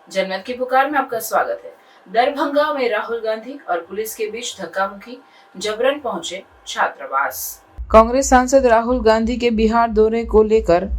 जनमत की पुकार में आपका स्वागत है। दरभंगा में राहुल गांधी और पुलिस के बीच धक्का मुक्की, जबरन पहुंचे छात्रावास। कांग्रेस सांसद राहुल गांधी के बिहार दौरे को लेकर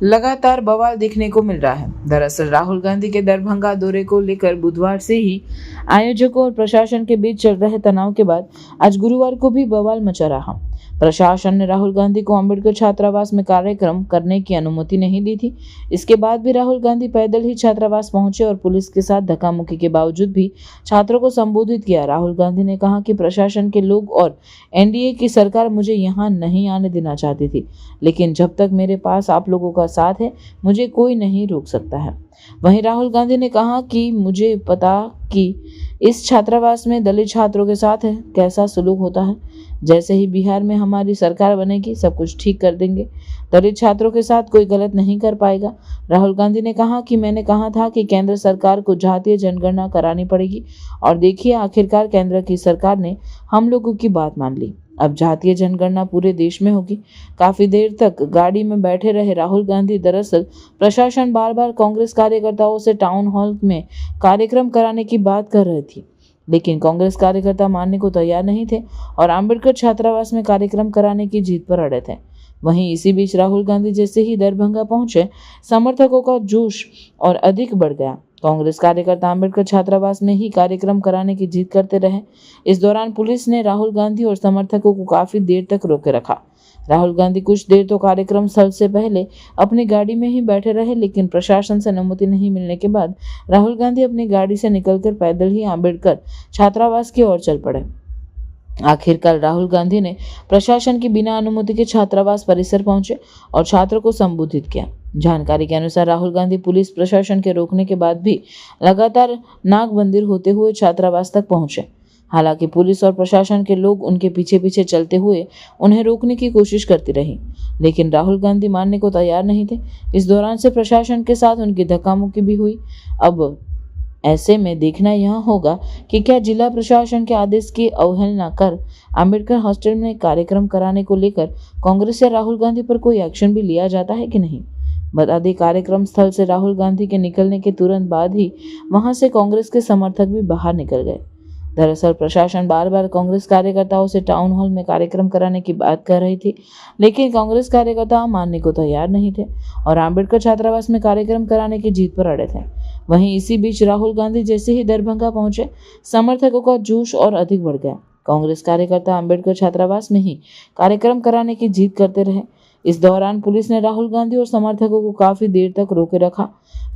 लगातार बवाल देखने को मिल रहा है। दरअसल राहुल गांधी के दरभंगा दौरे को लेकर बुधवार से ही आयोजकों और प्रशासन के बीच चल रहे तनाव के बाद आज गुरुवार को भी बवाल मचा रहा। प्रशासन ने राहुल गांधी को अंबेडकर छात्रावास में कार्यक्रम करने की अनुमति नहीं दी थी। इसके बाद भी राहुल गांधी पैदल ही छात्रावास पहुंचे और पुलिस के साथ धक्का मुक्की के बावजूद भी छात्रों को संबोधित किया। राहुल गांधी ने कहा कि प्रशासन के लोग और एनडीए की सरकार मुझे यहाँ नहीं आने देना चाहती थी, लेकिन जब तक मेरे पास आप लोगों का साथ है मुझे कोई नहीं रोक सकता है। वहीं राहुल गांधी ने कहा कि मुझे पता कि इस छात्रावास में दलित छात्रों के साथ है कैसा सलूक होता है। जैसे ही बिहार में हमारी सरकार बनेगी सब कुछ ठीक कर देंगे। दलित छात्रों के साथ कोई गलत नहीं कर पाएगा। राहुल गांधी ने कहा कि मैंने कहा था कि केंद्र सरकार को जातीय जनगणना करानी पड़ेगी और देखिए आखिरकार केंद्र की सरकार ने हम लोगों की बात मान ली। अब जातीय जनगणना पूरे देश में होगी। काफी देर तक गाड़ी में बैठे रहे राहुल गांधी। दरअसल प्रशासन बार बार कांग्रेस कार्यकर्ताओं से टाउन हॉल में कार्यक्रम कराने की बात कर रही थी, लेकिन कांग्रेस कार्यकर्ता मानने को तैयार नहीं थे और अंबेडकर छात्रावास में कार्यक्रम कराने की जीत पर अड़े थे। वहीं इसी बीच राहुल गांधी जैसे ही दरभंगा पहुंचे, समर्थकों का जोश और अधिक बढ़ गया। कांग्रेस कार्यकर्ता अंबेडकर छात्रावास में ही कार्यक्रम कराने की जिद करते रहे। इस दौरान पुलिस ने राहुल गांधी और समर्थकों को काफी देर तक रोके रखा। राहुल गांधी कुछ देर तो कार्यक्रम स्थल से पहले अपनी गाड़ी में ही बैठे रहे, लेकिन प्रशासन से अनुमति नहीं मिलने के बाद राहुल गांधी अपनी गाड़ी से निकलकर पैदल ही अंबेडकर छात्रावास की ओर चल पड़े। आखिरकार राहुल गांधी ने प्रशासन की बिना अनुमति के छात्रावास परिसर पहुंचे और छात्रों को संबोधित किया। जानकारी के अनुसार राहुल गांधी पुलिस प्रशासन के रोकने के बाद भी लगातार नाकबंदी होते हुए छात्रावास तक पहुंचे। हालांकि पुलिस और प्रशासन के लोग उनके पीछे पीछे चलते हुए उन्हें रोकने की कोशिश करती रही, लेकिन राहुल गांधी मानने को तैयार नहीं थे। इस दौरान से प्रशासन के साथ उनकी धक्का मुक्की भी हुई। अब ऐसे में देखना यह होगा कि क्या जिला प्रशासन के आदेश की अवहेलना कर अंबेडकर हॉस्टल में कार्यक्रम कराने को लेकर कांग्रेस या राहुल गांधी पर कोई एक्शन भी लिया जाता है कि नहीं। बता दें, कार्यक्रम स्थल से राहुल गांधी के निकलने के तुरंत बाद ही वहां से कांग्रेस के समर्थक भी बाहर निकल गए। दरअसल प्रशासन बार बार कांग्रेस कार्यकर्ताओं से टाउन हॉल में कार्यक्रम कराने की बात कर रही थी, लेकिन कांग्रेस कार्यकर्ता मानने को तैयार नहीं थे और अंबेडकर छात्रावास में कार्यक्रम कराने की जीत पर अड़े थे। वहीं इसी बीच राहुल गांधी जैसे ही दरभंगा पहुंचे, समर्थकों का जोश और अधिक बढ़ गया। कांग्रेस कार्यकर्ता अंबेडकर छात्रावास में ही कार्यक्रम कराने की जिद करते रहे। इस दौरान पुलिस ने राहुल गांधी और समर्थकों को काफी देर तक रोके रखा।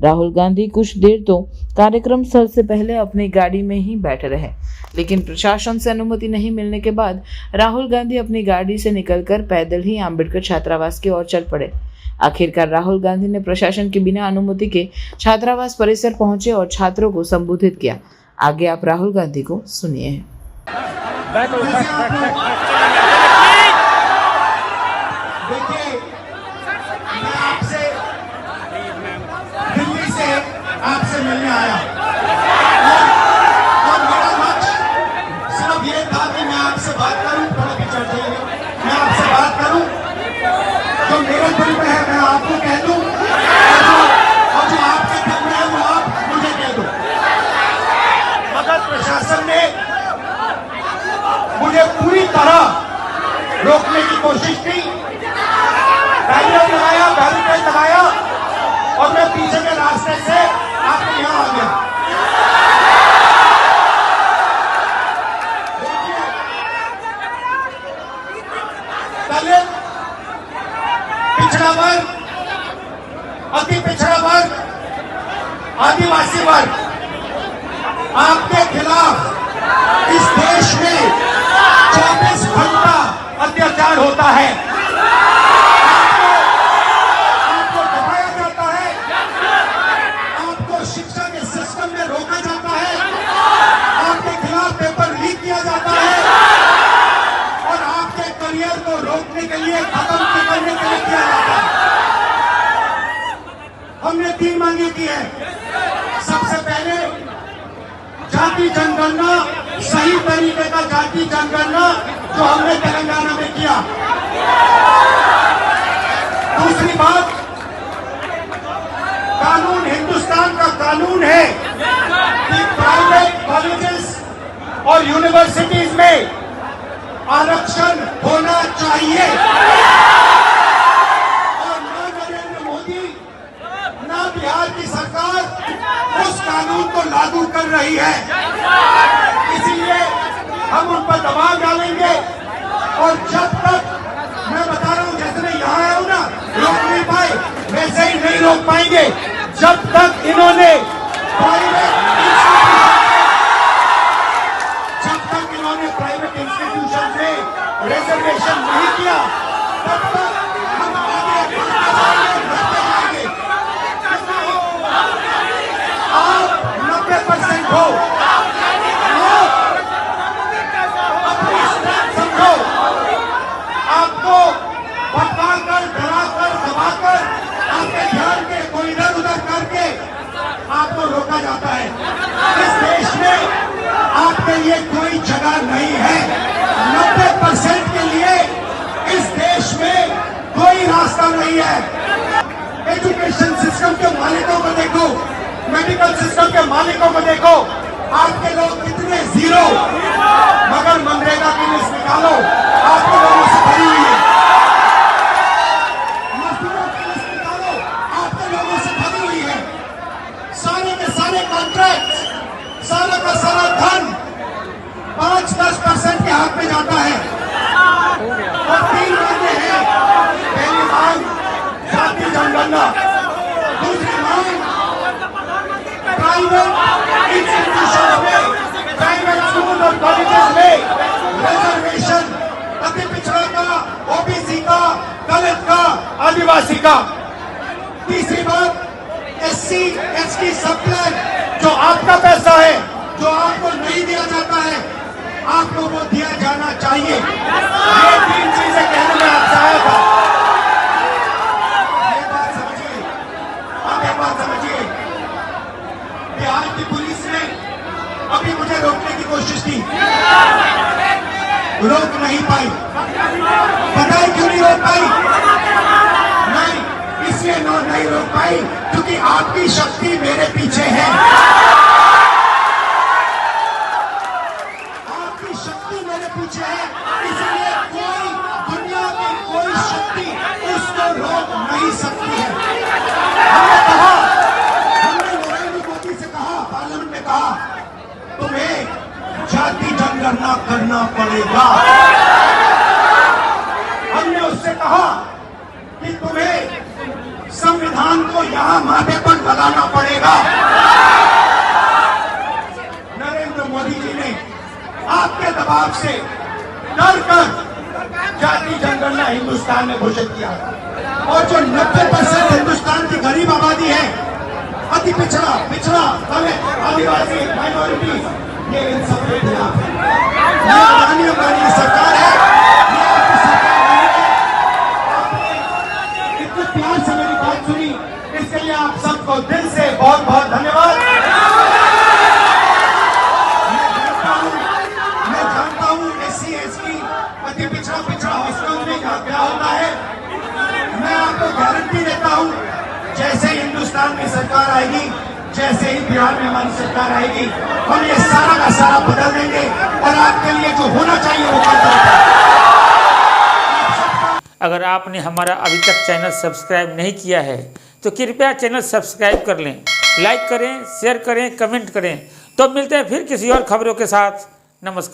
राहुल गांधी कुछ देर तो कार्यक्रम स्थल से पहले अपनी गाड़ी में ही बैठे रहे, लेकिन प्रशासन से अनुमति नहीं मिलने के बाद राहुल गांधी अपनी गाड़ी से निकलकर पैदल ही अंबेडकर छात्रावास की ओर चल पड़े। आखिरकार राहुल गांधी ने प्रशासन की बिना अनुमति के छात्रावास परिसर पहुंचे और छात्रों को संबोधित किया। आगे आप राहुल गांधी को सुनिए। आपसे मिलने आया और मेरा लक्ष्य सिर्फ ये था कि मैं आपसे बात करूं, थोड़ा विचार चाहिए, मैं आपसे बात करूं, जो मेरे दिल में है मैं आपको कह दूं और जो आपके दिल में है वो आप मुझे कह दो। मगर प्रशासन ने मुझे पूरी तरह रोकने की कोशिश की, बैरियर लगाया और मैं पीछे के रास्ते से आपके यहाँ आ गया। दलित, पिछड़ा वर्ग, अति पिछड़ा वर्ग, आदिवासी वर्ग, आपके खिलाफ इस देश में 24 घंटा अत्याचार होता है। रोकने के लिए, खत्म करने के लिए किया जाता है। हमने 3 मांगे की है। सबसे पहले जाति जनगणना, सही तरीके का जाति जनगणना जो हमने तेलंगाना में किया। दूसरी बात, कानून हिंदुस्तान का कानून है और यूनिवर्सिटीज में आरक्षण होना चाहिए। और ना नरेंद्र मोदी ना बिहार की सरकार उस कानून को लागू कर रही है। इसीलिए हम उन पर दबाव डालेंगे और जब तक, मैं बता रहा हूं, जैसे मैं यहां आया हूं ना, रोक नहीं पाए, वैसे ही नहीं रोक पाएंगे जब तक इन्होंने प्राइवेट इंस्टीट्यूशन में रिजर्वेशन नहीं किया, तब तक हम आगे बढ़ते जाएंगे। आप 90% हो, अपनी स्ट्रेंथ समझो। आपको भटकाकर, डराकर, दबाकर, आपके ध्यान के कोई इधर उधर करके आपको रोका जाता है। इस देश में आपके लिए कोई जगह नहीं है। 90% के लिए इस देश में कोई रास्ता नहीं है। एजुकेशन सिस्टम के मालिकों को देखो, मेडिकल सिस्टम के मालिकों को देखो, आपके लोग कितने जीरो, मगर मनरेगा की लिस्ट निकालो, आपके लोगों से भरी हुई है। मजदूरों की लिस्ट निकालो, आपके लोगों से भरी हुई है। सारे के सारे कॉन्ट्रैक्ट, सारा का सारा धन 5-10% के हाथ में जाता है। और 3 मांगे हैं। पहली मांग जाति जनगणना, दूसरी मांग प्राइवेट इंस्टीट्यूशन में, प्राइवेट स्कूल और कॉलेजेस में रिजर्वेशन, अति पिछड़ा का, ओबीसी का, दलित का, आदिवासी का। तीसरी बात SC ST सब प्लान, जो आपका पैसा है, जो आपको नहीं दिया जाता है, आपको वो दिया जाना चाहिए। ये 3 चीजें कहने में आपसे आया था। ये बात समझिए, आप एक बात समझिए, बिहार की पुलिस ने अभी मुझे रोकने की कोशिश की, रोक नहीं पाई। पता है क्यों नहीं रोक पाई? नहीं, इसलिए नहीं रोक पाई क्योंकि आपकी शक्ति मेरे पीछे है। आपकी शक्ति मेरे पीछे है, इसलिए कोई, दुनिया की कोई शक्ति उसको रोक नहीं सकती है। हमने कहा, हमने नरेंद्र मोदी से कहा, पार्लियामेंट में कहा, तुम्हें जाति जनगणना करना पड़ेगा। हमने उससे कहा कि तुम्हें संविधान को यहां माथे पर लगाना पड़ेगा। नरेंद्र मोदी जी ने आपके दबाव से डर कर जाति जनगणना हिंदुस्तान में घोषित किया। और जो 90% हिंदुस्तान की गरीब आबादी है, अति पिछड़ा, दलित, आदिवासी, माइनॉरिटी, ये इन सब के खिलाफ है। ये अदानी अंबानी की सरकार है, ये आपकी सरकार नहीं है। आपने इतने प्यार से मेरी बात सुनी, इसके लिए आप सबको दिल से बहुत बहुत धन्यवाद। मैं जानता हूँ SC ST अति पिछड़ा हॉस्टल में क्या होता है। मैं आपको गारंटी देता हूँ, जैसे ही हिंदुस्तान में सरकार आएगी, जैसे ही बिहार में हमारी सरकार आएगी, हम ये सारा का सारा बदल देंगे और आपके लिए जो होना चाहिए वो कर देंगे। अगर आपने हमारा अभी तक चैनल सब्सक्राइब नहीं किया है तो कृपया चैनल सब्सक्राइब कर लें, लाइक करें, शेयर करें, कमेंट करें। तो मिलते हैं फिर किसी और खबरों के साथ। नमस्कार।